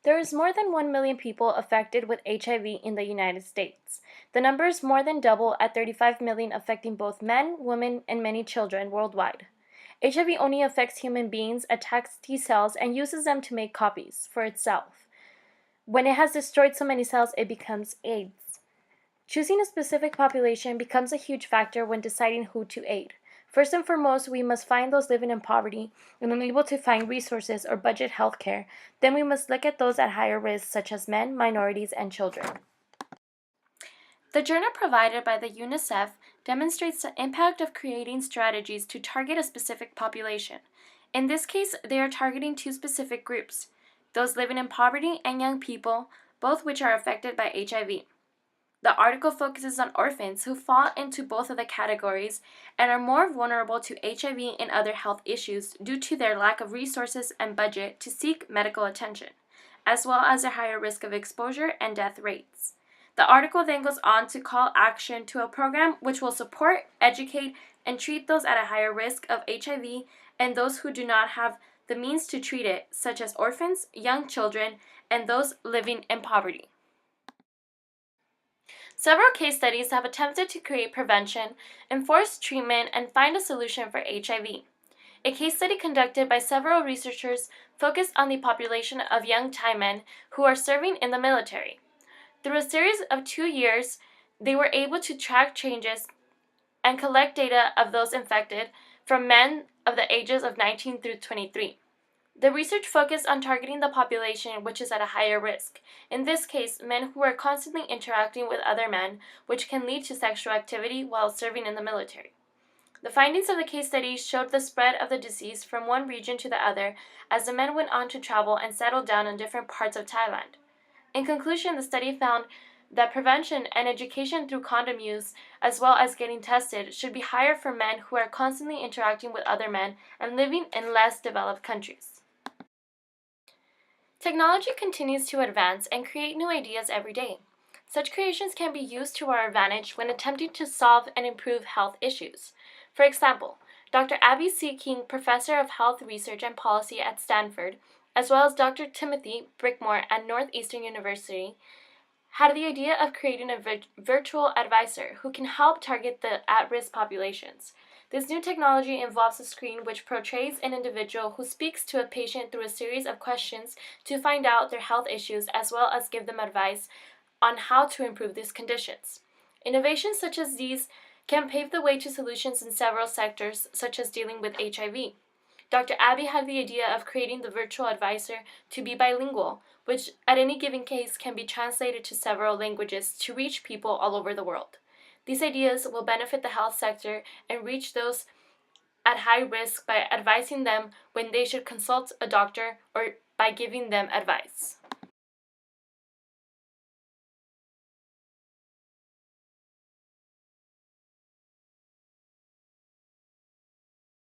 There is more than 1 million people affected with HIV in the United States. The number is more than double at 35 million, affecting both men, women, and many children worldwide. HIV only affects human beings, attacks T cells, and uses them to make copies for itself. When it has destroyed so many cells, it becomes AIDS. Choosing a specific population becomes a huge factor when deciding who to aid. First and foremost, we must find those living in poverty and unable to find resources or budget health care. Then we must look at those at higher risk, such as men, minorities, and children. The journal provided by the UNICEF demonstrates the impact of creating strategies to target a specific population. In this case, they are targeting two specific groups, those living in poverty and young people, both which are affected by HIV. The article focuses on orphans who fall into both of the categories and are more vulnerable to HIV and other health issues due to their lack of resources and budget to seek medical attention, as well as their higher risk of exposure and death rates. The article then goes on to call action to a program which will support, educate, and treat those at a higher risk of HIV and those who do not have the means to treat it, such as orphans, young children, and those living in poverty. Several case studies have attempted to create prevention, enforce treatment, and find a solution for HIV. A case study conducted by several researchers focused on the population of young Thai men who are serving in the military. Through a series of 2 years, they were able to track changes and collect data of those infected from men of the ages of 19 through 23. The research focused on targeting the population which is at a higher risk, in this case, men who are constantly interacting with other men, which can lead to sexual activity while serving in the military. The findings of the case study showed the spread of the disease from one region to the other as the men went on to travel and settle down in different parts of Thailand. In conclusion, the study found that prevention and education through condom use, as well as getting tested, should be higher for men who are constantly interacting with other men and living in less developed countries. Technology continues to advance and create new ideas every day. Such creations can be used to our advantage when attempting to solve and improve health issues. For example, Dr. Abby C. King, Professor of Health Research and Policy at Stanford, as well as Dr. Timothy Brickmore at Northeastern University, had the idea of creating a virtual advisor who can help target the at-risk populations. This new technology involves a screen which portrays an individual who speaks to a patient through a series of questions to find out their health issues as well as give them advice on how to improve these conditions. Innovations such as these can pave the way to solutions in several sectors, such as dealing with HIV. Dr. Abby had the idea of creating the virtual advisor to be bilingual, which at any given case can be translated to several languages to reach people all over the world. These ideas will benefit the health sector and reach those at high risk by advising them when they should consult a doctor or by giving them advice.